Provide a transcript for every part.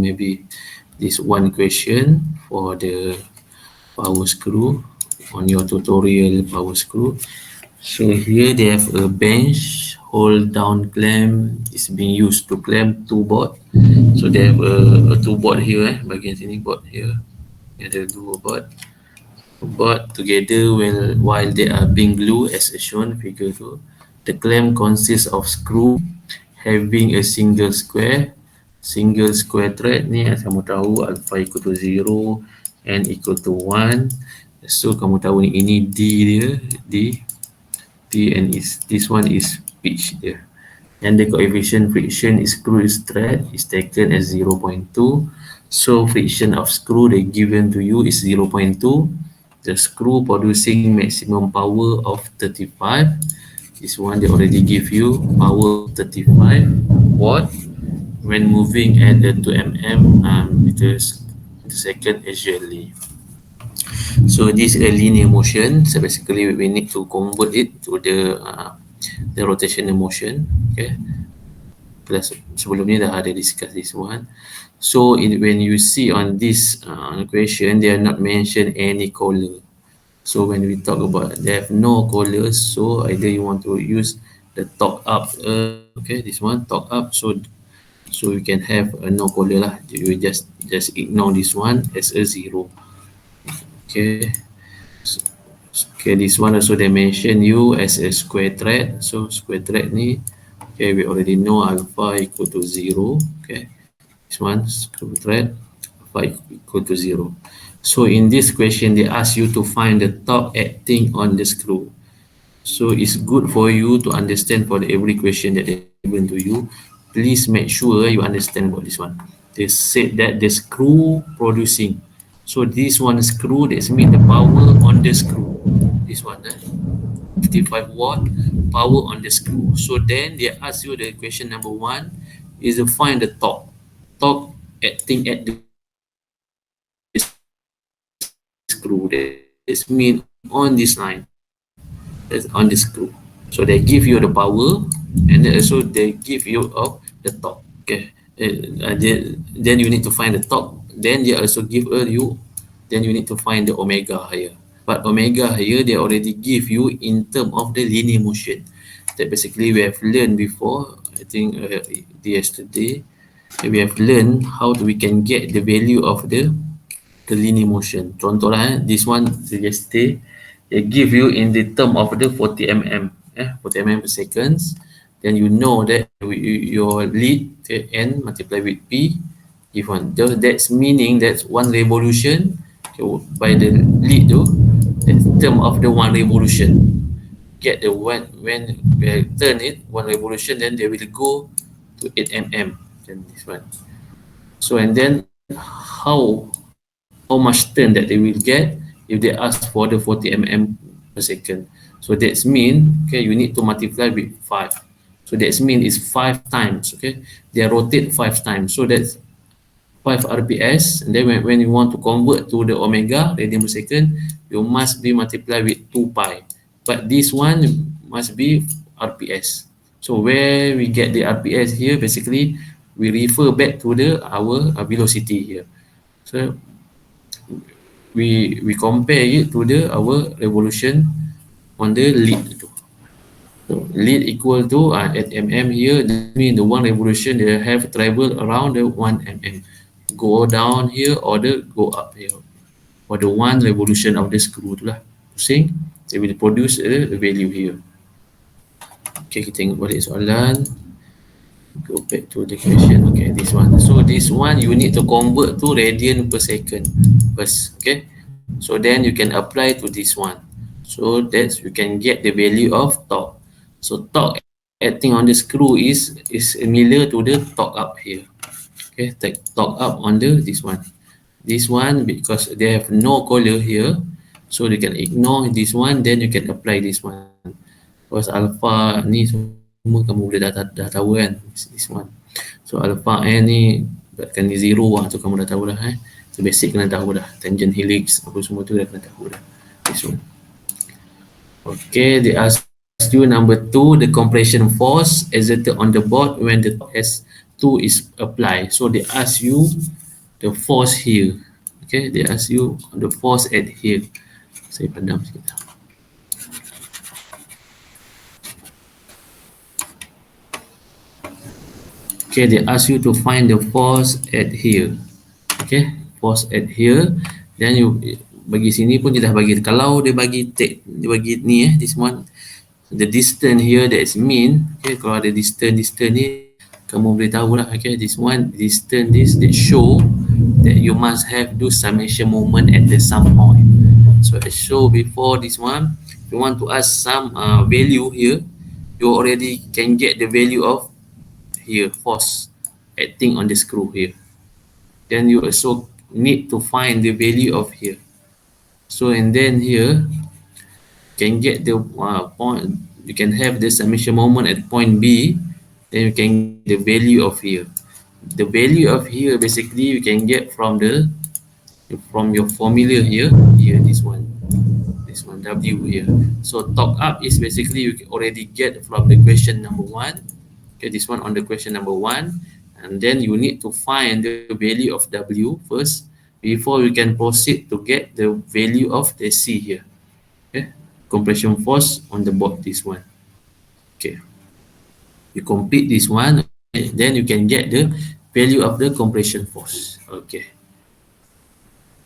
maybe this one question for the power screw on your tutorial power screw. So here they have a bench hold down clamp is being used to clamp two board. So they have a two board here, bagian sini board here. Ada dua board together while they are being glued as shown figure 2. The clamp consists of screw having a single square thread ni kamu tahu alpha equal to 0 and equal to 1. So kamu tahu ni ini D dia, D and this one is pitch dia. And the coefficient friction screw thread is taken as 0.2. So friction of screw they given to you is 0.2. The screw producing maximum power of 35. This one they already give you power 35 watt when moving at the 2 meters per second actually. So this is a linear motion. So basically we need to convert it to the rotational motion. Okay. Plus sebelum ni dah ada discuss this one. So when you see on this equation, they are not mentioned any color. So when we talk about they have no colors, so either you want to use the top up, okay, this one top up, so you can have a no color lah. You just ignore this one as a 0. Okay. Okay, this one also they mention you as a square thread. So square thread ni, okay, we already know alpha equal to 0. Okay, this one square thread alpha equal to 0. So in this question they ask you to find the torque acting on the screw. So it's good for you to understand for every question that they given to you. Please make sure you understand about this one. They said that the screw producing. So this one screw, that means the power on the screw. This one, 55 watt power on the screw. So then they ask you the question number 1 is to find the torque. Torque acting at the screw. That means on this line. That's on the screw. So they give you the power and then also they give you of the torque. Okay. Then you need to find the torque. Then they also give you, then you need to find the omega here. But omega here, they already give you in terms of the linear motion. That basically we have learned before, I think yesterday, we have learned how we can get the value of the linear motion. Contoh lah, this one yesterday, they give you in the term of the 40 mm, 40 mm per seconds. Then you know that your lead N multiplied with P, if one, that's meaning that's one revolution by the lead to the term of the one revolution. Get the one when we turn it one revolution, then they will go to 8 mm. Then this one. So and then how much turn that they will get if they ask for the 40 mm per second. So that's mean, okay, you need to multiply with 5. So that's mean it's 5 times. Okay, they rotate 5 times. So that's 5 RPS. And then when you want to convert to the omega radian per second, you must be multiplied with 2 pi. But this one must be RPS. So where we get the RPS here, basically we refer back to our velocity here. So we compare it to our revolution on the lead. So lead equal to at mm here, that means the one revolution they have traveled around the 1 mm. Go down here or go up here. For the one revolution of the screw tu lah. Pusing, they will produce a value here. Okay, kita tengok balik soalan. Go back to the question. Okay, this one. So this one you need to convert to radian per second first. Okay, so then you can apply to this one. So that you can get the value of torque. So torque acting on the screw is similar to the torque up here. Okay, take torque up on this one. This one, because they have no color here, so you can ignore this one, then you can apply this one. Because alpha ni semua kamu boleh dah tahu kan, this one. So alpha n ni buatkan ni 0 lah, tu kamu dah tahu dah. So basic kena tahu dah, tangent helix apa semua tu dah kena tahu dah. This one. Okay, they ask you number 2, the compression force exerted on the board when the top has 2 is apply. So they ask you the force here. Okay, they ask you the force at here. Saya padam sikit. Okay, they ask you to find the force at here. Okay, force at here. Then you bagi sini pun dia dah bagi. Kalau dia bagi take, dia bagi ni this one, the distance here that is mean. Okay, kalau ada distance ni, kamu boleh tahu lah. Okay, this one distance this that show that you must have do summation moment at the some point. So I show before this one, if you want to ask some value here, you already can get the value of here force acting on the screw here. Then you also need to find the value of here. So and then here can get the point, you can have the summation moment at point B, then you can get the value of here. The value of here basically you can get from the from your formula here, this one W here. So top up is basically you already get from the question number 1. Okay, this one on the question number 1, and then you need to find the value of W first before you can proceed to get the value of the C here. Okay, compression force on the board, this one. Okay, you complete this one, okay, then you can get the value of the compression force. Okay,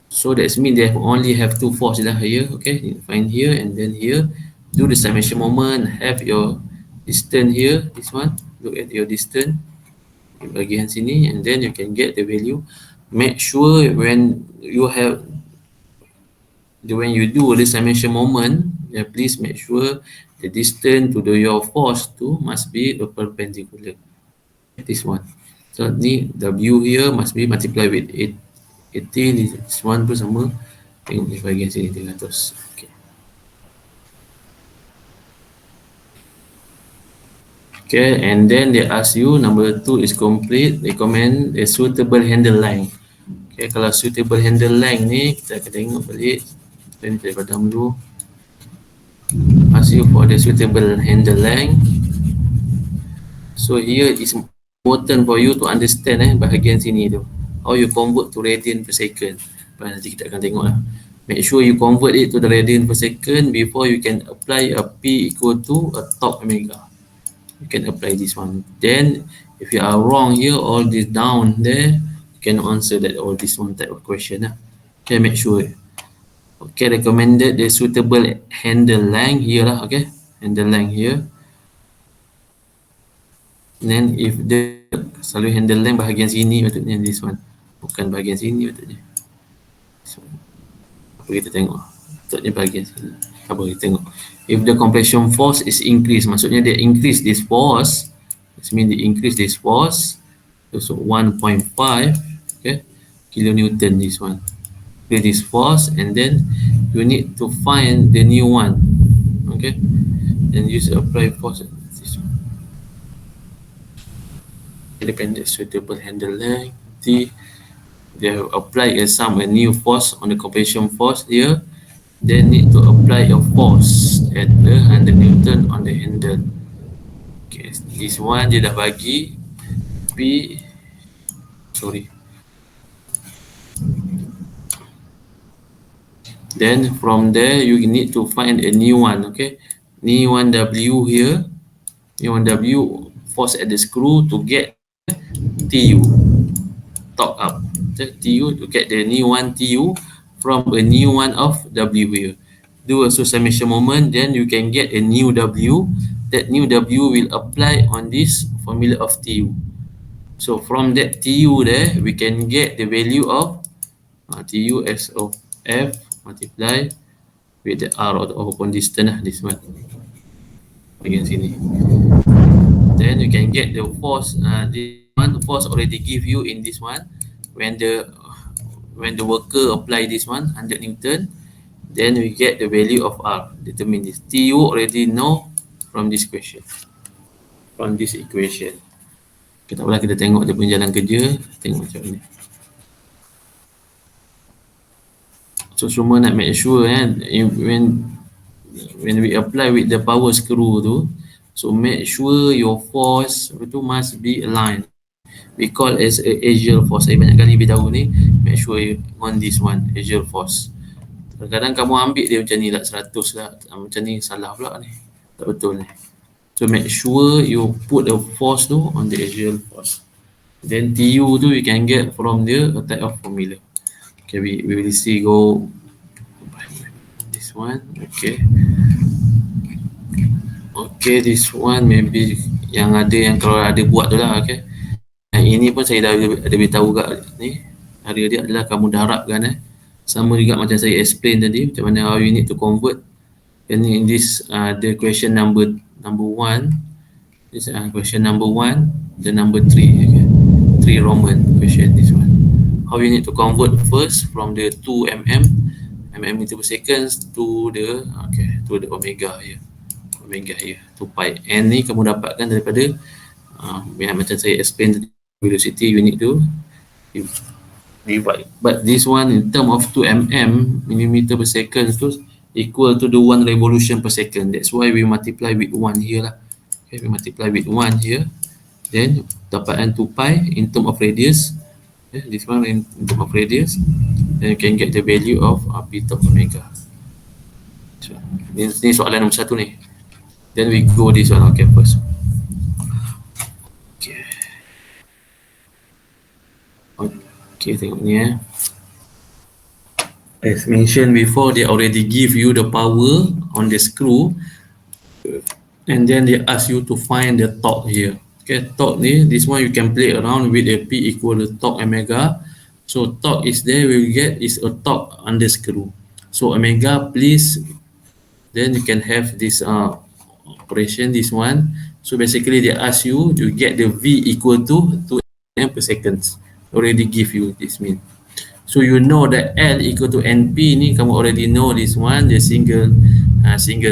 so that means they only have two forces here. Okay, you find here and then here, do the summation moment, have your distance here, this one, look at your distance bagian sini, and then you can get the value. Make sure when you have when you do the summation moment, please make sure the distance to the your force tu must be a perpendicular. This one. So ni W here must be multiplied with 80. This one pun sama. Tengok di bahagian sini 300. Okay. Okay, and then they ask you number 2 is complete. Recommend a suitable handle length. Okay, kalau suitable handle length ni kita akan tengok balik. Then kita padam dulu. Ask you for the suitable handle length. So here is important for you to understand bahagian sini tu. How you convert to radian per second. Nanti kita akan tengok lah. Make sure you convert it to the radian per second before you can apply a P equal to a torque omega. You can apply this one. Then if you are wrong here, all this down there, you can answer that all this one type of question. Okay, make sure. Okay, recommended the suitable handle length here lah. Okay, handle length here. Then if the selalu handle length bahagian sini maksudnya this one, bukan bahagian sini maksudnya. So, apa kita tengok? Maksudnya bahagian sini. Apa kita tengok? If the compression force is increased, maksudnya dia increase this force. It means they increase this force. So 1.5, okay, kilonewton this one. With this force, and then you need to find the new one. Okay, and use apply force. This one. Independent suitable handle length. They have applied a new force on the compression force here. They need to apply a force at the 100 Newton on the handle. Okay, this one dia dah bagi P, sorry. Then from there you need to find a new one. Okay, new one W here, new one W force at the screw to get TU, torque up. TU to get the new one TU from a new one of W here. Do a summation moment, then you can get a new W. That new W will apply on this formula of TU. So from that TU there, we can get the value of TU as of F multiply with the R or the open distance, this one. Bagian sini. Then you can get the force. This one force already give you in this one. When the worker apply this one 100 Newton, then we get the value of R. Determine this. TU already know from this question, from this equation. Kita pula kita tengok dia punya jalan kerja, tengok macam ni. So semua nak make sure when we apply with the power screw tu, so make sure your force itu must be aligned. we call as a axial force. Saya banyak kali beritahu ni, make sure you on this one, axial force. Kadang-kadang kamu ambil dia macam ni lah, 100 lah, macam ni salah pula ni, tak betul ni. So make sure you put the force tu on the axial force. Then TU tu you can get from the type of formula. Okay, we will see go this one. Okay. Okay, this one maybe yang ada yang kalau ada buat tu lah. Okay. Yang ini pun saya dah ada beritahu kat ni. Hari dia adalah kamu dah harapkan sama juga macam saya explain tadi macam mana how you need to convert. And in this the question number 1, this question number 1, the number 3, okay. 3 Roman question, this one. How you need to convert first from the 2 mm meter per second to the omega here. Omega here, 2 pi. N ni kamu dapatkan daripada yang macam saya explain tadi, velocity you need to divide. But this one in term of 2 millimeter per second tu equal to the 1 revolution per second. That's why we multiply with 1 here lah. Okay, we multiply with 1 here. Then dapatkan 2 pi in term of radius. Okay, this one in term of radius. Then you can get the value of p top omega. So, ni soalan nombor 1 ni. Then we go this one, okay, first. Okay. Okay, tengok ni As mentioned before, they already give you the power on the screw, and then they ask you to find the torque here. Okay, torque ni, this one you can play around with a P equal to torque omega. So torque is there, we will get is a torque on the screw. So omega, please, then you can have this operation, this one. So basically they ask you to get the V equal to 2 m per second. Already give you this mean. So you know that L equal to NP ni, kamu already know this one, the single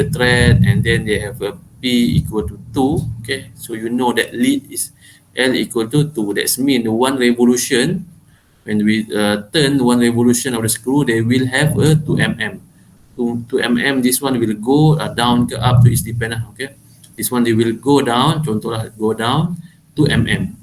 thread, and then they have a P equal to 2. Okay, so you know that lead is L equal to 2. That's mean the 1 revolution, when we turn 1 revolution of the screw, they will have a 2 mm. 2 mm, this one will go down ke up to its dependent. Okay, this one they will go down, contohlah go down 2 mm.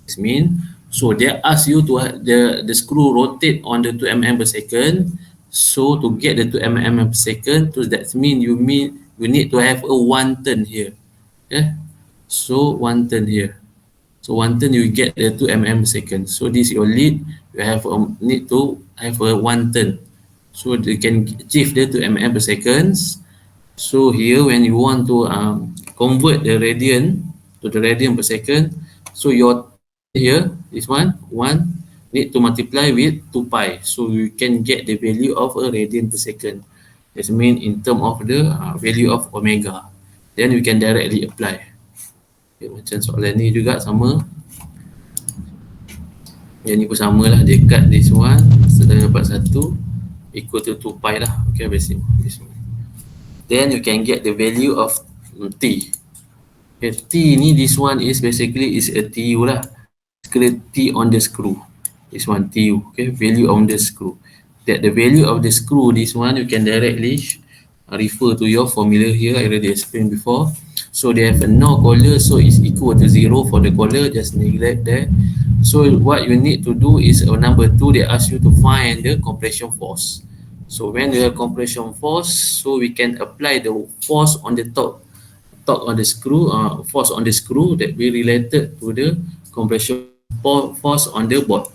This mean, so they ask you to the screw rotate on the 2 mm per second. So to get the 2 mm per second, so that mean you need to have a 1 turn here. Okay, so 1 turn here. So 1 turn you get the 2 mm per second. So this is your lead. You have need to have a 1 turn. So they can achieve the 2 mm per second. So here when you want to convert the radian to the radian per second, so your here, this one need to multiply with 2 pi. So you can get the value of a radian per second. That means in term of the value of omega. Then we can directly apply. Okay, macam soalan ni juga sama. Yang ni pun sama lah, dia cut this one, sedang dapat 1 equal to 2 pi lah. Okay, basic. Then you can get the value of T. Okay, T ni, this one is basically is a TU lah. T on the screw. This one TU. Okay, value on the screw. That the value of the screw, this one you can directly refer to your formula here. I already explained before. So they have a no collar, so it's equal to 0 for the collar. Just neglect that. So what you need to do is number 2, they ask you to find the compression force. So when you have compression force, so we can apply the force on the torque on the screw, force on the screw that be related to the compression force on the board.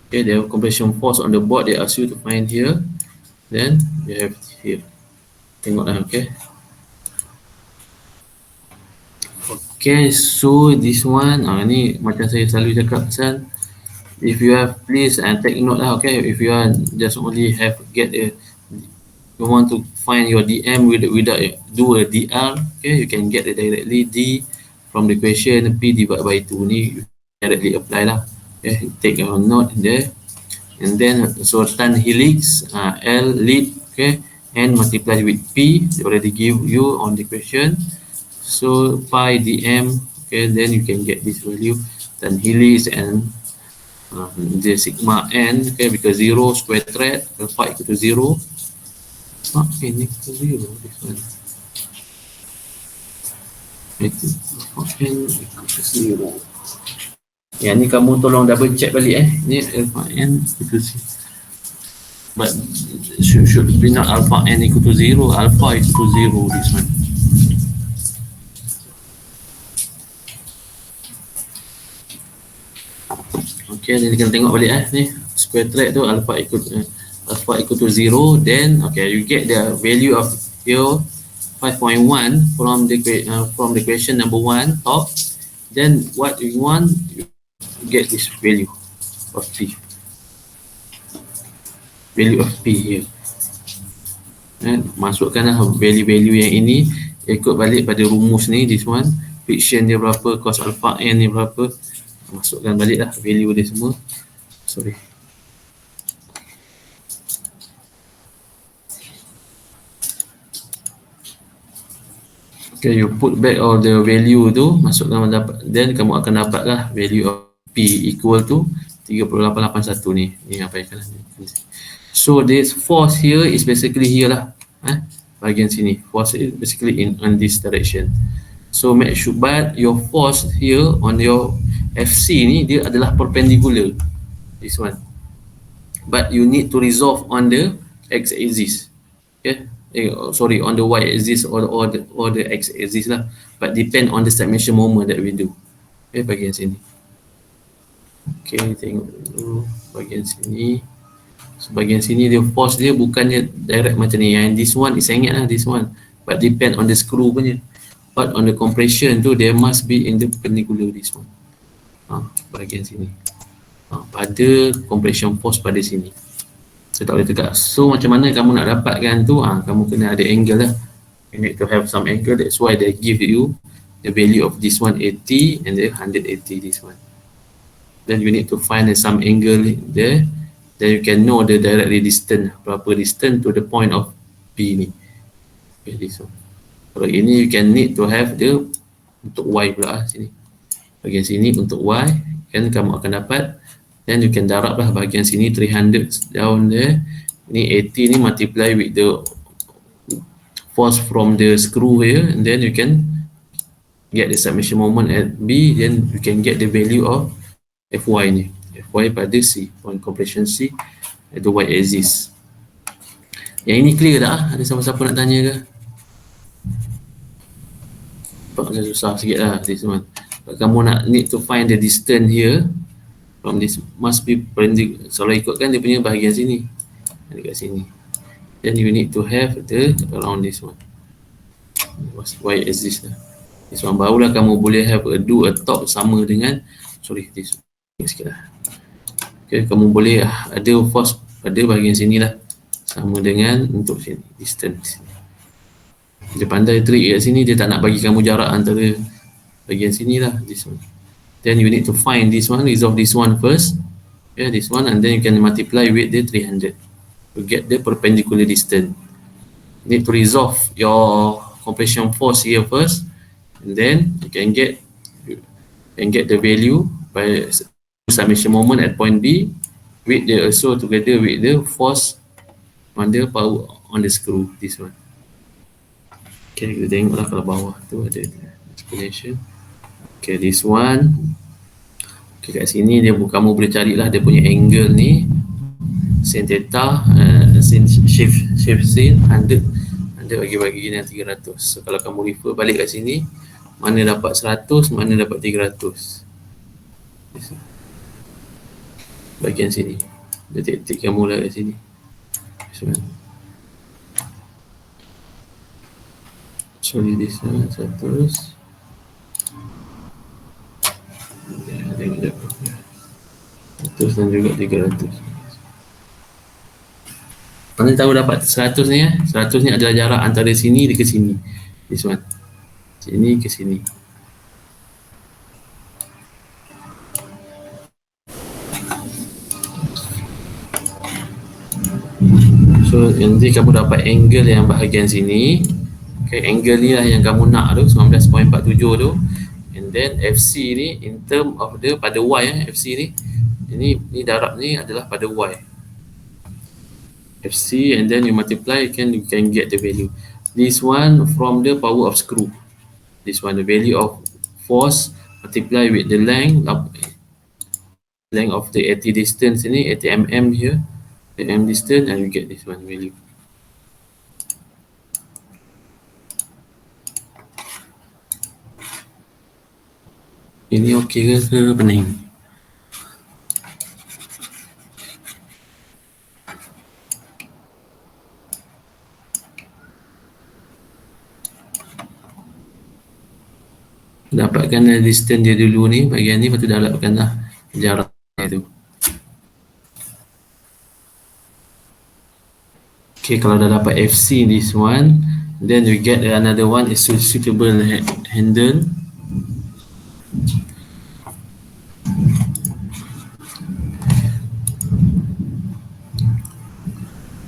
Okay, the compression force on the board they ask you to find here. Then you have here. Tengoklah, okay. Okay, so this one, ni macam saya selalu cakap pasal, if you have, please take note lah, okay. If you are just only have you want to find your DM without do a DR, okay, you can get it directly D from the question, P divided by 2 ni directly apply lah. Okay, take your note there, and then so tan helix, L lead, okay, and multiply with P, they already give you on the question. So pi dm, okay, then you can get this value, tan helix and the sigma n, okay, because 0 square thread, pi equal to 0. It's not n equal to 0, this one. N equal to 0. Yang ni kamu tolong double check balik ni alpha n equal to but should be not alpha n equal to 0, alpha equal to 0 this one. Okay, ni kita tengok balik ni square track tu alpha equal to 0, then okay you get the value of your 5.1 from the question number 1 top, then what you want, you get this value of p, here, and masukkanlah value yang ini ikut balik pada rumus ni, this one friction dia berapa, cos alpha n ni berapa, masukkan balik lah value dia semua. Sorry, okay, you put back all the value tu, masukkan, then kamu akan dapatlah value of P equal to 3881 ni apa yang kan. So this force here is basically here lah, bahagian sini, force is basically in this direction. So make sure, but your force here on your FC ni dia adalah perpendicular, this one, but you need to resolve on the x axis, okay, sorry, on the y axis or the x axis lah, but depend on the submission moment that we do. Okay, bahagian sini. Okay, tengok dulu bahagian sini. So, bahagian sini dia force dia bukannya direct macam ni, yang this one is sangat lah, this one, but depend on the screw punya, but on the compression tu there must be in the perpendicular, this one, bahagian sini, pada compression force pada sini. So tak boleh tegak. So macam mana kamu nak dapatkan tu, kamu kena ada angle lah, you need to have some angle, that's why they give you the value of this one 80 and the 180, this one. Then you need to find some angle there, then you can know the directly distance, berapa distance to the point of P ni. Okay, this one. Kalau ini you can need to have the untuk Y pula sini, bahagian sini untuk Y kan kamu akan dapat, then you can darab lah bahagian sini 300 down there, ini 80 ni multiply with the force from the screw here, and then you can get the submission moment at B, then you can get the value of Fy ni, Fy pada C, point compression C at the Y axis. Yang ini clear tak? Ada siapa-siapa nak tanya ke? Macam susah sikit lah this one. Kamu nak need to find the distance here from this, must be perpendicular. Kalau ikutkan dia punya bahagian sini, dekat sini, then you need to have the around this one, Y axis lah, this one, barulah kamu boleh have do a top sama dengan, sorry this one sikit lah. Okay, kamu boleh ada force pada bahagian sini lah, sama dengan untuk sini, distance. Dia pandai trik kat sini, dia tak nak bagi kamu jarak antara bahagian sini lah, this one. Then you need to find this one, resolve this one first, okay, this one, and then you can multiply with the 300 to get the perpendicular distance. You need to resolve your compression force here first, and then you can get the value by submission moment at point B with the also together with the force on the power on the screw, this one. Okay, kita tengoklah kalau bawah tu ada explanation. Okay, this one. Okay, kat sini dia kamu boleh carilah dia punya angle ni, sin theta, sin shift sin 100 bagi dengan 300. So kalau kamu refer balik kat sini, mana dapat 100, mana dapat 300. Bahagian sini. Dia tik kamu lah kat sini. Sorry, this one 100. Tengok je 100 dan juga 300. Mana tahu dapat 100 ni 100 ni adalah jarak antara sini ke sini, this one, sini ke sini. So nanti kamu dapat angle yang bahagian sini. Okay, angle ni lah yang kamu nak tu, 19.47 tu. And then FC ni in term of the pada Y, FC ni, ini darab ni adalah pada Y, FC, and then you multiply, you can get the value. This one from the power of screw, this one the value of force multiply with the length of the 80 distance ini, 80 mm here, the m distance, and we get this one value. Ini okey ke pening? Dapatkan distance dia dulu ni, bagian ni, lepas tu dah dapatkan lah jarak tu. Okay, kalau dah dapat FC this one, then we get another one is suitable handle.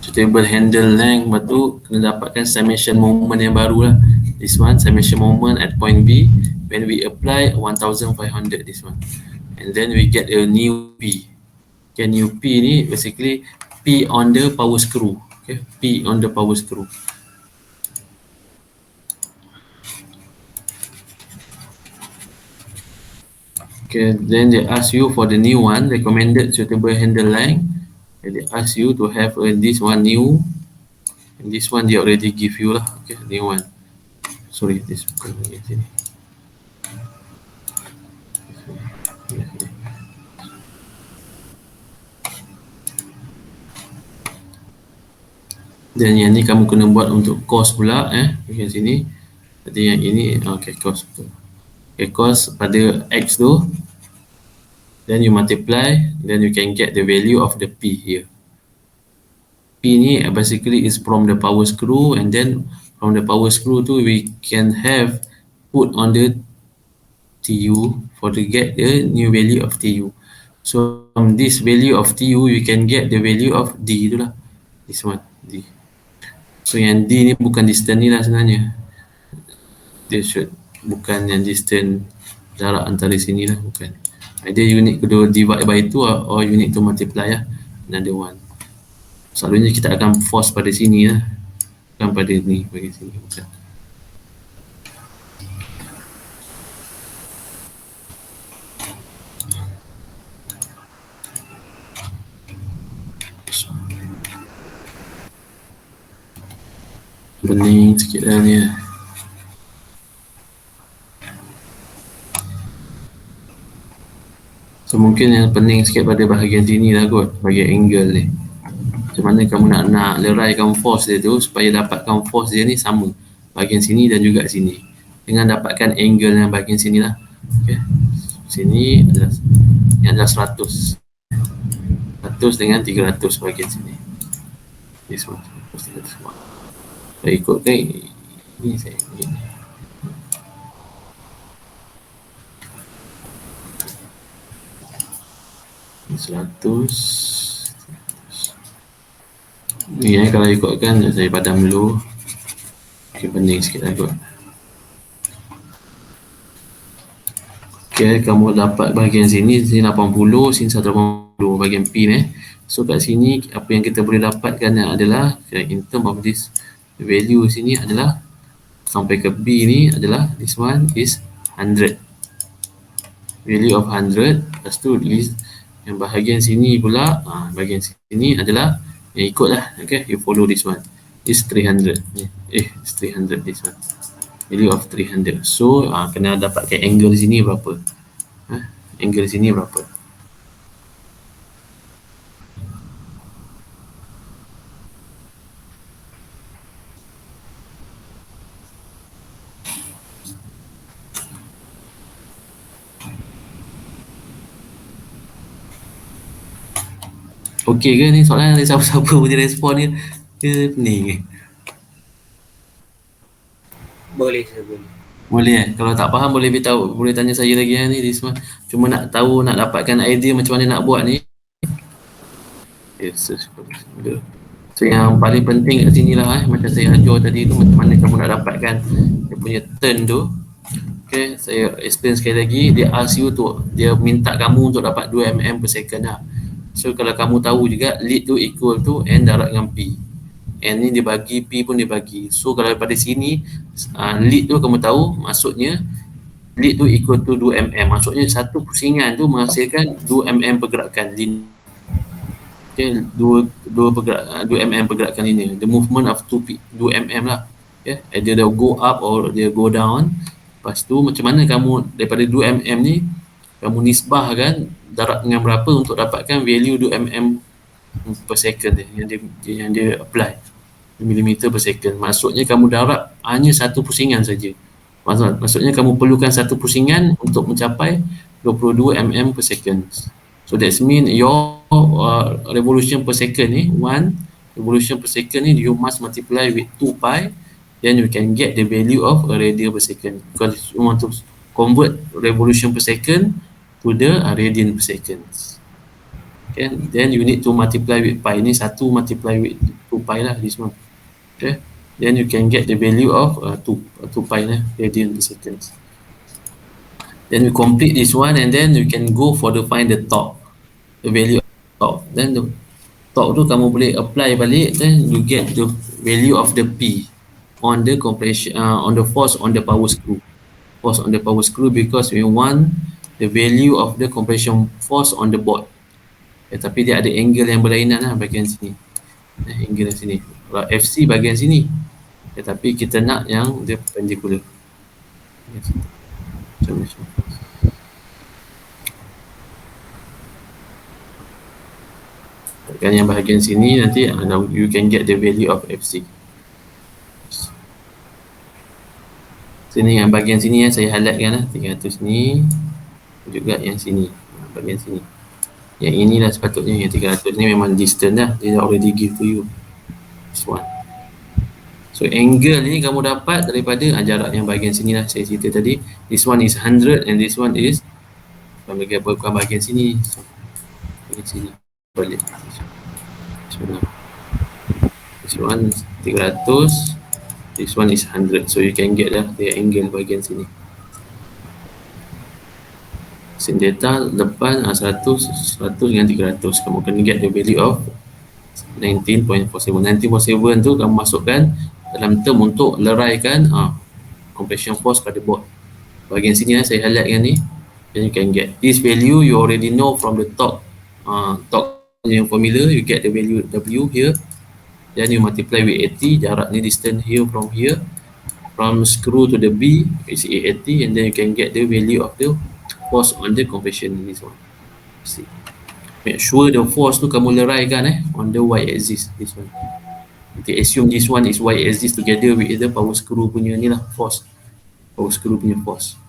Suitable handle length, lepas tu kena dapatkan summation moment yang baru lah. This one, summation moment at point B, when we apply 1500, this one. And then we get a new P. Okay, new P ni basically P on the power screw. Okay, P on the power screw. Okay, then they ask you for the new one, recommended suitable handle length. They ask you to have this one new, and this one they already give you lah. Okay, new one. Sorry, this bukan yang sini. Dan yang ni kamu kena buat untuk cos pula, bagian sini. Tadi yang ini, okay, cos. Okay, cos pada x tu, then you multiply, then you can get the value of the P here. P ni basically is from the power screw, and then from the power screw tu we can have put on the TU for to get the new value of TU. So from this value of TU you can get the value of D tu lah. This one, D. So yang D ni bukan distance ni lah sebenarnya. Dia should bukan yang distance jarak antara sini lah, bukan. Either you need to divide by 2 or you need to multiply lah, another one. Selalunya kita akan force pada sini lah, bukan pada ni, bagi sini, bukan. Bening sikit dah ni. So mungkin yang pening sikit pada bahagian sini lah kot, bahagian angle ni. Macam mana kamu nak leraikan force dia tu supaya dapatkan force dia ni sama bahagian sini dan juga sini, dengan dapatkan angle yang bahagian sini lah. Okay. Sini adalah yang adalah 100 dengan 300 bahagian sini. This one, 300. Saya ikut kan ini, saya begini. Ini 100. Ni kalau ikutkan saya padam dulu. Okay, pening sikit lah kot. Okay, kamu dapat bahagian sini 80, sini 180 bahagian P ni. So kat sini apa yang kita boleh dapatkan adalah in term of this value sini adalah sampai ke B ni adalah this one is 100, value of 100. Lepas tu list yang bahagian sini pula, bahagian sini adalah yang ikutlah. Okay, you follow this one is 300. It's 300 this one, value of 300. So kena dapatkan angle sini berapa, angle sini berapa. Okey ke ni soalan? Siapa-siapa punya respon ni ke pening ke? Boleh, saya boleh. Boleh Kalau tak faham boleh beritahu, boleh tanya saya lagi ni. Dia semua cuma nak tahu, nak dapatkan idea macam mana nak buat ni. Yes, so yang paling penting kat sini lah, macam saya ajar tadi tu, macam mana kamu nak dapatkan dia punya turn tu. Okay, saya explain sekali lagi. Dia ask you tu, dia minta kamu untuk dapat 2 mm per second lah. So kalau kamu tahu juga lead tu equal to N darab dengan P. N ni dia bagi, P pun dia bagi. So kalau daripada sini lead tu kamu tahu, maksudnya lead tu equal to 2 mm. Maksudnya satu pusingan tu menghasilkan 2 mm pergerakan linear. Okay, dua mm pergerakan linear. The movement of 2 mm lah. Okay, either they go up or they go down. Lepas tu macam mana kamu daripada 2 mm ni kamu nisbahkan darab dengan berapa untuk dapatkan value 2 mm per second yang dia apply millimeter per second. Maksudnya kamu darab hanya satu pusingan saja. Maksudnya kamu perlukan satu pusingan untuk mencapai 22 mm per second. So that means your revolution per second ni, one revolution per second ni you must multiply with 2 pi, then you can get the value of a radian per second. Because you want to convert revolution per second to the radian per second. Okay, then you need to multiply with pi. Ni satu multiply with 2 pi lah, this one. Okay, then you can get the value of 2 pi lah, radian per second. Then you complete this one and then you can go for the find the torque, the value of torque. Then the torque tu kamu boleh apply balik, then you get the value of the P on the compression, on the force on the power screw. Force on the power screw because we want the value of the compression force on the board. Tapi dia ada angle yang berlainan lah bahagian sini. Angle sini. FC bahagian sini. Tapi kita nak yang dia perpendicular. Tekan yang bahagian sini nanti you can get the value of FC. Sini yang bahagian sini yang saya highlightkan lah, 300 ni juga yang sini, bahagian sini. Yang inilah sepatutnya yang 300 ni memang distance dah, dia dah already give to you this one. So angle ni kamu dapat daripada jarak yang bahagian sini lah, saya cerita tadi. This one is 100 and this one is bukan bahagian sini. So, bahagian sini balik. This one 300, this one is 100. So you can get lah the angle bahagian sini. Sin data depan 100 dengan 300, kamu kena get the value of 19.47. 19.47 tu kamu masukkan dalam term untuk leraikan compression force pada board. Bahagian sini saya highlightkan ni, then you can get this value. You already know from the torque yang formula. You get the value W here, then you multiply with 80. Jarak ni distance here from screw to the B is 80, and then you can get the value of the force on the compression in this one. See, make sure the force tu kamu leraikan on the y axis, this one. Nanti assume this one is y axis together with the power screw punya ni lah, force, power screw punya force.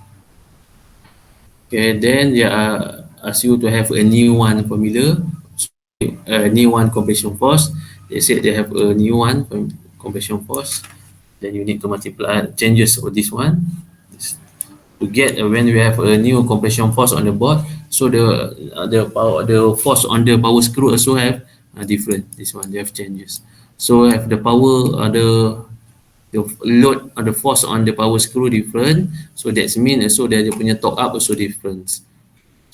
Okay, then they ask you to have a new one formula, a new one compression force. They said they have a new one compression force, then you need to multiply changes of this one to get when we have a new compression force on the board. So the force on the power screw also have different. This one they have changes. So have the power the load or the force on the power screw different. So that's mean also that dia punya torque up also different.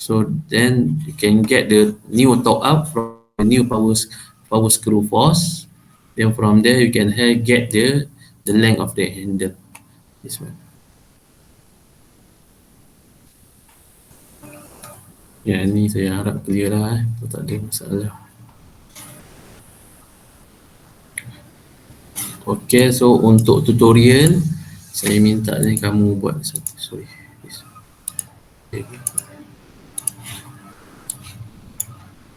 So then you can get the new torque up from the new power screw force. Then from there you can get the length of the handle. This one. Ya, ni saya harap clear lah, tak ada masalah. Okay, so untuk tutorial saya minta ni kamu buat satu, sorry.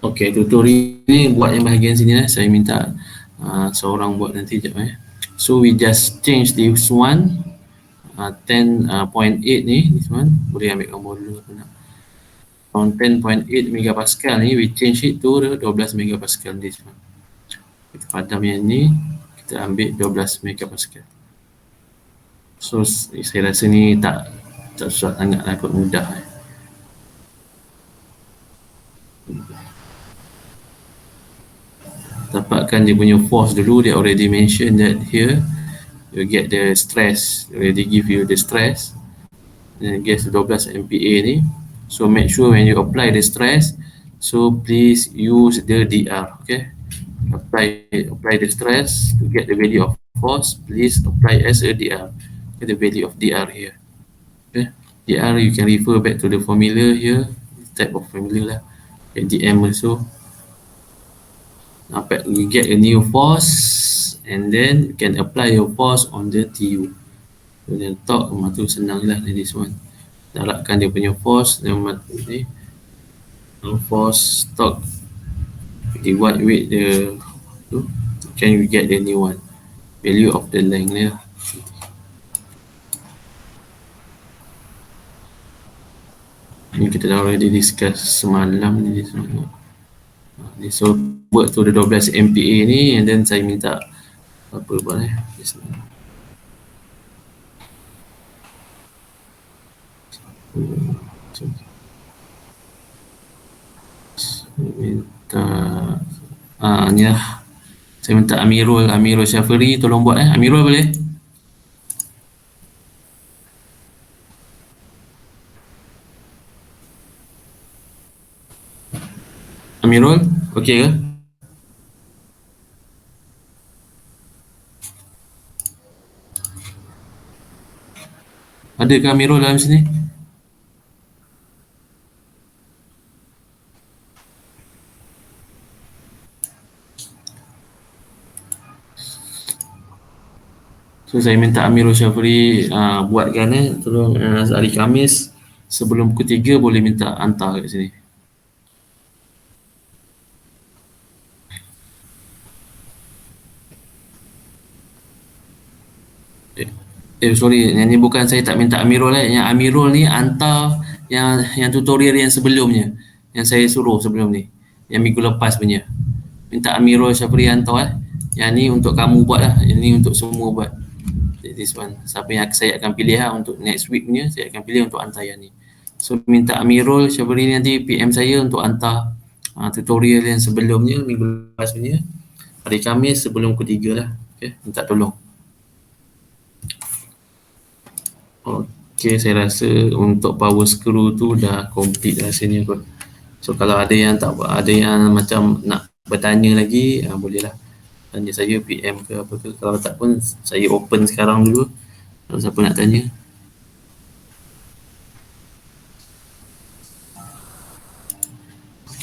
Okay, tutorial ni buat yang bahagian sini lah, saya minta seorang buat nanti sekejap . So we just change this one 10.8 ni, this one boleh ambil gambar dulu apa nak. On 10.8 megapascal ni, we change it to 12 megapascal this one. Kita padam yang ni, kita ambil 12 megapascal. So saya rasa ni tak susah sangat lah, kot mudah. Dapatkan dia punya force dulu. Dia already mention that here you get the stress, already give you the stress, and guess 12 MPa ni. So make sure when you apply the stress, so please use the DR. Okay, apply the stress to get the value of force. Please apply as a DR. Get the value of DR here. Okay, PR, you can refer back to the formula here, type of formula lah, ADM also. You get a new force and then you can apply your force on the TU. So then torque tu senang lah, this one. Darabkan dia punya force, then force torque divide with the can you get the new one, value of the length lah. Ini kita dah already discuss semalam ni semua. So buat tu the 12 MPa ni, and then saya minta apa buat minta ni lah, saya minta Amirul Syafiri tolong buat Amirul boleh? Amirul, okey ke? Adakah Amirul dalam sini? So saya minta Amirul Syafri buatkan tolong hari Khamis sebelum pukul 3 boleh minta hantar kat sini. Sorry, yang ni bukan saya tak minta Amirul yang Amirul ni hantar yang tutorial yang sebelumnya, yang saya suruh sebelum ni, yang minggu lepas punya. Minta Amirul Syafri hantar yang ni untuk kamu buat lah, yang ni untuk semua buat. This one, siapa yang saya akan pilih untuk next week punya, saya akan pilih untuk hantar yang ni. So minta Amirul Syafri nanti PM saya untuk hantar tutorial yang sebelumnya minggu lepas punya, hari Khamis sebelum pukul 3 lah. Okay, minta tolong. Okay, saya rasa untuk power screw tu dah complete rasanya kot. So kalau ada yang macam nak bertanya lagi, boleh lah tanya saya PM ke apa ke. Kalau tak pun saya open sekarang dulu kalau siapa nak tanya.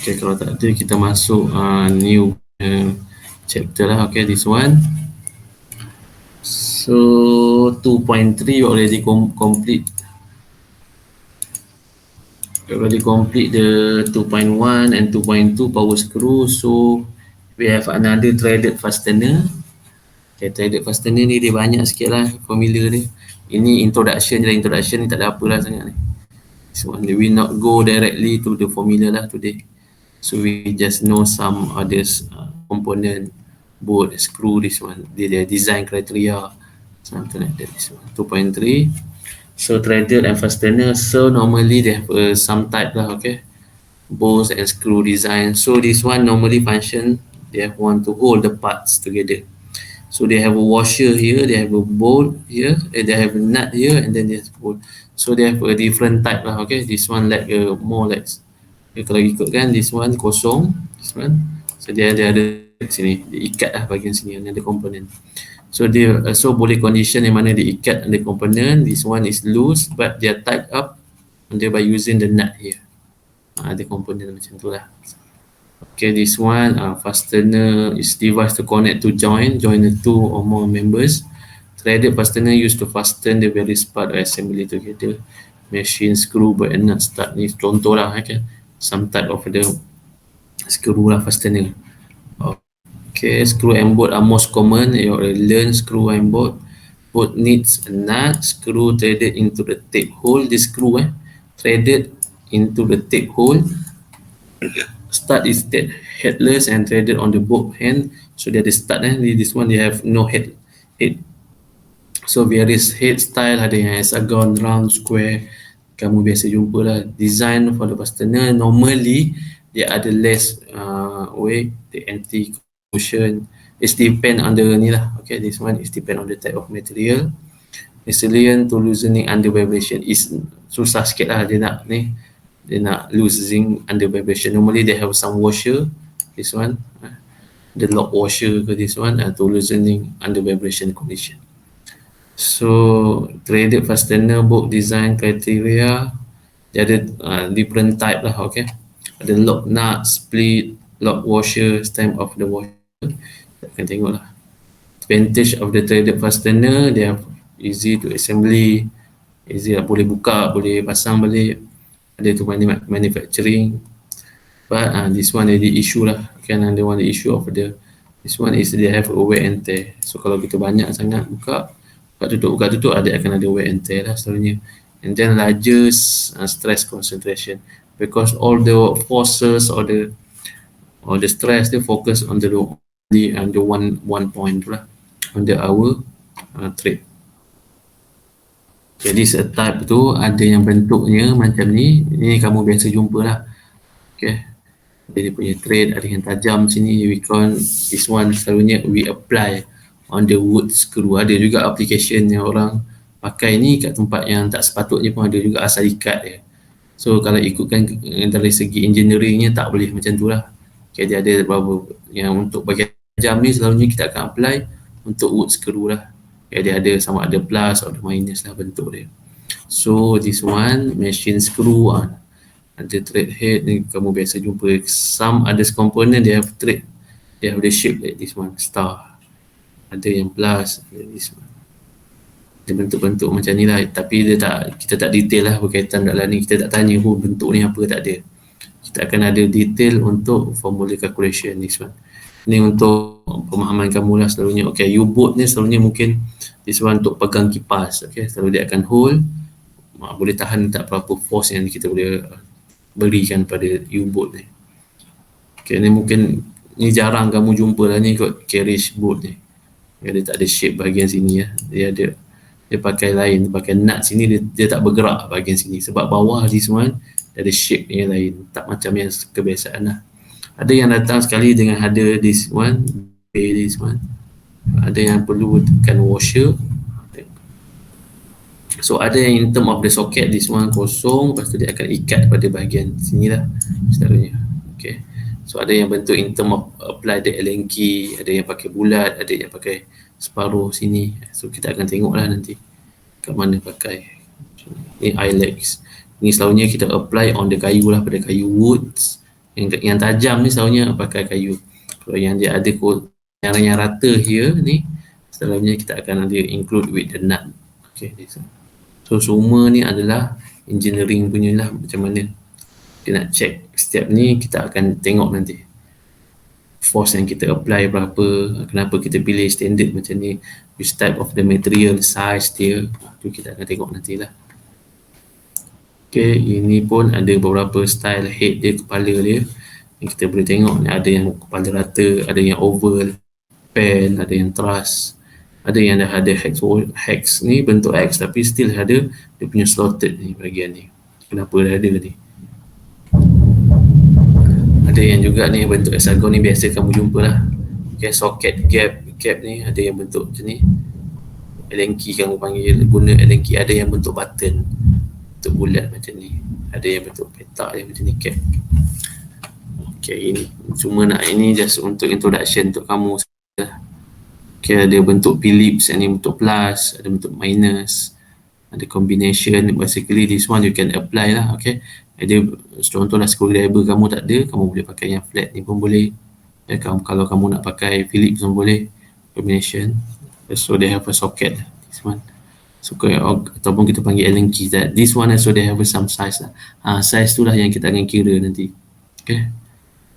Okay, kalau tak ada kita masuk new chapter lah. Okay, this one. So 2.3 already complete. Already complete the 2.1 and 2.2 power screw. So we have another threaded fastener. Okay, threaded fastener ni dia banyak sikit lah formula dia. Ini introduction je lah, introduction ni tak ada apalah sangat ni. So we not go directly to the formula lah today. So we just know some others component, bolt, screw, this one, the design criteria, something like that. This one 2.3. So threaded and fastener, so normally they have some type lah, okay, bolts and screw design. So this one normally function, they have want to hold the parts together. So they have a washer here, they have a bolt here, and they have a nut here, and then they have a bolt. So they have a different type lah, okay. This one like more like, kalau ikutkan this one kosong, this one, so dia ada sini, dia ikat lah bahagian sini, ada komponen. So dia so boleh condition yang mana dia ikat ada komponen. This one is loose but dia tied up dia by using the nut here. Ada komponen macam tu lah. Okay, this one fastener is device to connect to join the two or more members. Threaded fastener used to fasten the various part of assembly together. Machine, screw, bolt and nut stud ni contoh lah, okay. Some type of the screw lah fastener. Okay, screw and bolt are most common. You already learn screw and bolt. Bolt needs a nut, screw threaded into the tape hole. This screw threaded into the tape hole. Stud is headless and threaded on the bolt hand. So dia ada stud this one they have no head. So various head style, ada yang hexagon, round, square. Kamu biasa jumpa lah. Design for the fastener normally dia ada less weight, the anti motion. It's depend on the ni lah. Okay, this one is depend on the type of material. Resilient to loosening under vibration. Is susah sikit lah dia nak loosening under vibration. Normally they have some washer. This one, the lock washer ke this one to loosening under vibration condition. So threaded fastener book design criteria dia ada different type lah, okay. Ada lock nut, split, lock washer, stamp of the washer. Kita akan tengok lah. Advantage of the threaded fastener, they are easy to assembly, easy lah, boleh buka, boleh pasang balik. Ada tu manufacturing. But this one ada issue lah, kan, ada one issue of the this one is they have a wear and tear. So kalau kita banyak sangat buka tutup ada akan ada wear and tear lah selalunya. And then largest stress concentration, because all the forces or the stress they focus on the one point lah, on the our thread. Jadi type tu ada yang bentuknya macam ni kamu biasa jumpa lah, okay. Dia punya thread ada yang tajam sini, we call this one selalunya we apply on the wood screw. Ada juga application yang orang pakai ni kat tempat yang tak sepatutnya pun ada juga, asal ikat dia. So kalau ikutkan dari segi engineeringnya tak boleh macam tu lah, okay. Dia ada beberapa yang untuk bahagian tajam ni selalunya kita akan apply untuk wood screw lah, okay. Dia ada sama ada plus atau minus lah bentuk dia. So this one machine screw ada thread head ni kamu biasa jumpa. Some others component they have thread, they have the shape like this one, star. Ada yang plus, ada this one. Ada bentuk-bentuk macam ni lah, tapi kita tak detail lah berkaitan dalam ni. Kita tak tanya bentuk ni apa, tak ada. Kita akan ada detail untuk formula calculation this one. Ni untuk pemahaman kamu lah selalunya. Okay, U-boat ni selalunya mungkin this one untuk pegang kipas, okay. Selalu dia akan hold, boleh tahan tak berapa force yang kita boleh berikan pada U-boat ni. Okay, ni mungkin ni jarang kamu jumpa lah ni kot carriage boat ni. Dia tak ada shape bahagian sini ya. Dia pakai lain, pakai nut sini, dia tak bergerak bahagian sini sebab bawah ni semua dia ada shape yang lain, tak macam yang kebiasaan lah. Ada yang datang sekali dengan ada this one, ada yang perlu tekan washer. So ada yang in term of the socket, this one kosong, lepas tu dia akan ikat pada bahagian sini lah selalunya, okay. So ada yang bentuk in term of apply the Allen key, ada yang pakai bulat, ada yang pakai separuh sini. So kita akan tengok lah nanti kat mana pakai. Ni eyelegs, ni selalunya kita apply on the kayu lah, pada kayu woods. Yang tajam ni selalunya pakai kayu. Kalau yang dia ada yang rata here ni, selalunya kita akan ada include with the nut, okay. So semua ni adalah engineering punya lah, macam mana dia nak check setiap ni. Kita akan tengok nanti force yang kita apply berapa, kenapa kita pilih standard macam ni, which type of the material, size dia, tu kita akan tengok nantilah. Okay, ini pun ada beberapa style head dia, kepala dia yang kita boleh tengok. Ada yang kepala rata, ada yang oval, pen, ada yang truss, ada yang dah ada hex ni, bentuk X tapi still ada dia punya slotted ni bahagian ni. Kenapa dah ada ni? Ada yang juga ni bentuk hexagon ni biasa kamu jumpa lah, okay. Socket gap ni ada yang bentuk macam ni, Allen key kamu panggil, guna Allen key. Ada yang bentuk button, bentuk bulat macam ni, ada yang bentuk petak yang macam ni, cap. Okay, ini cuma ini just untuk introduction untuk kamu. Okay, ada bentuk Phillips, yang ni bentuk plus, ada bentuk minus, ada combination. Basically this one you can apply lah, okay. Ada contohlah screwdriver kamu tak ada, kamu boleh pakai yang flat ni pun boleh ya. Kalau kamu nak pakai Phillips pun boleh, combination. So they have a socket this one, so ataupun kita panggil Allen key that this one also they have some size lah. Size tu lah yang kita akan kira nanti, okay.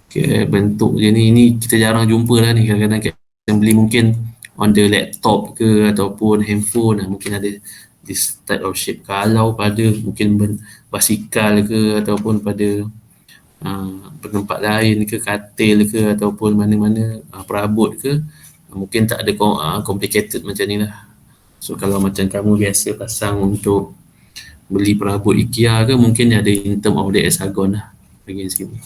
Okay, bentuk dia ni kita jarang jumpa lah ni. Kadang-kadang assembly mungkin on the laptop ke ataupun handphone, mungkin ada this type of shape. Kalau pada mungkin basikal ke ataupun pada tempat lain ke, katil ke ataupun mana-mana perabot ke, mungkin tak ada complicated macam ni lah. So kalau macam kamu biasa pasang untuk beli perabot IKEA ke, mungkin ada in term of the hexagon lah bahagian sini,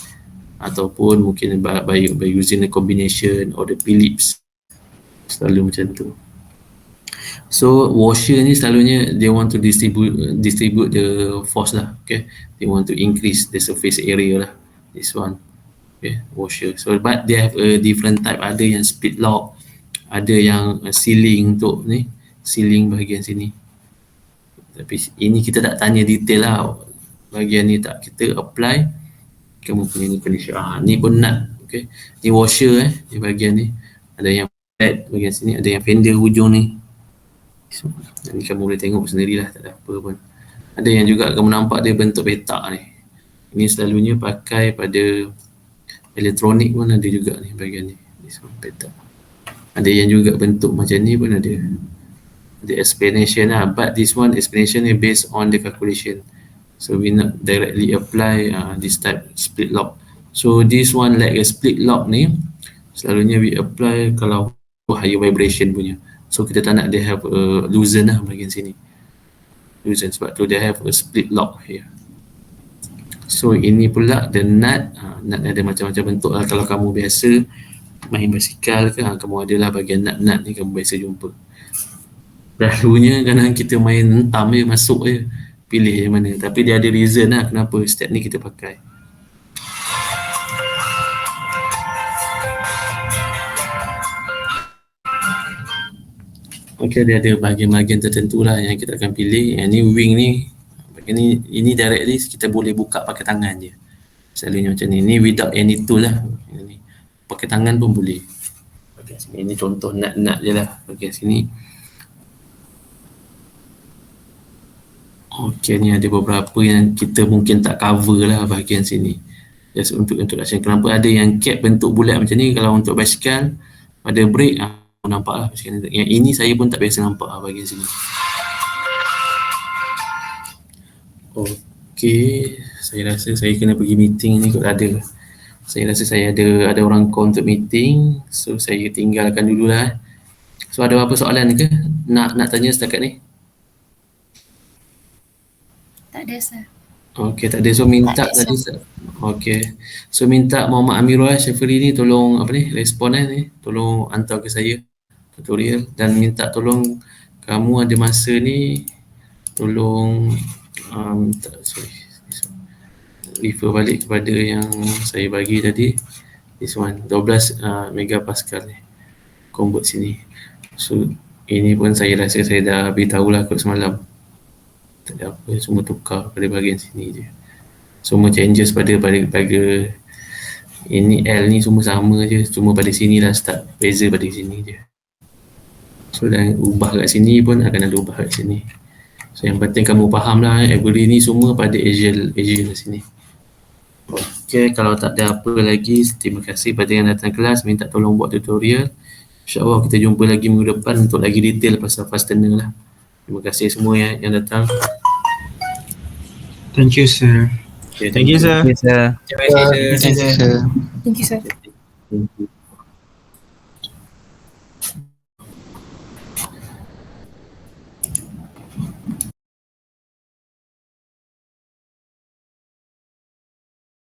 ataupun mungkin by using the combination or the Phillips, selalu macam tu. So washer ni selalunya they want to distribute the force lah, okay. They want to increase the surface area lah, this one, okay, washer. So but they have a different type, ada yang split lock, ada yang sealing untuk ni, ceiling bahagian sini. Tapi ini kita tak tanya detail lah, bahagian ni tak, kita apply kamu punya ni condition. Ni pun nut, okay. Ni washer ni bahagian ni, ada yang flat bahagian sini, ada yang fender hujung ni. So, ni kamu boleh tengok sendirilah, tak ada apa pun. Ada yang juga kamu nampak dia bentuk petak ni. Ini selalunya pakai pada elektronik pun ada juga ni bahagian ni. This one petak. Ada yang juga bentuk macam ni pun ada. The explanation lah, but this one explanation is based on the calculation, so we not directly apply this type split lock. So this one like a split lock ni selalunya we apply kalau higher vibration punya, so kita tak nak dia have a loosen lah bahagian sini, loosen, sebab tu dia have a split lock here. So ini pula the nut, nut ada macam-macam bentuk lah. Kalau kamu biasa main basikal ke, kamu adalah bahagian nut-nut ni kamu biasa jumpa. Selalunya kadang kita main hentam je, masuk je, pilih yang mana. Tapi dia ada reason lah kenapa step ni kita pakai. Okay, dia ada bahagian-bahagian tertentu lah yang kita akan pilih. Yang ni wing ni, bahagian ni, ini directly kita boleh buka pakai tangan je. Selalunya macam ni. Ni without any tool lah. Ini pakai tangan pun boleh. Bahagian sini, ini contoh nut-nut je lah bahagian sini. Okey, ni ada beberapa yang kita mungkin tak cover lah bahagian sini. Just untuk introduction. Kenapa ada yang cap bentuk bulat macam ni? Kalau untuk basikal, pada brake, nampak lah. Yang ini saya pun tak biasa nampak lah bahagian sini. Okey, saya rasa saya kena pergi meeting ni kot ada. Saya rasa saya ada orang call untuk meeting. So, saya tinggalkan dululah. So, ada apa soalan ke? Nak tanya setakat ni? Tak ada, sir. Okey, tak ada. So minta tadi. Okey. So minta Muhammad Amirul Syafiri ni tolong respon ni, tolong hantar ke saya tutorial, dan minta tolong kamu ada masa ni tolong refer balik kepada yang saya bagi tadi. This one 12 megapascal ni. Convert sini. So ini pun saya rasa saya dah beritahu lah kot semalam. Tak ada apa, semua tukar pada bahagian sini je. Semua changes pada ini L ni semua sama je, cuma pada sini lah start beza pada sini je. So dan ubah kat sini pun akan ada ubah kat sini. So yang penting kamu faham lah, every ni semua pada Asia kat sini. Okay, kalau tak ada apa lagi, terima kasih pada yang datang kelas, minta tolong buat tutorial. InsyaAllah kita jumpa lagi minggu depan untuk lagi detail pasal fastener lah. Terima kasih semua yang datang. Thank you, sir. Okay, Thank you, sir. Terima kasih, sir. Thank you, sir. Thank you.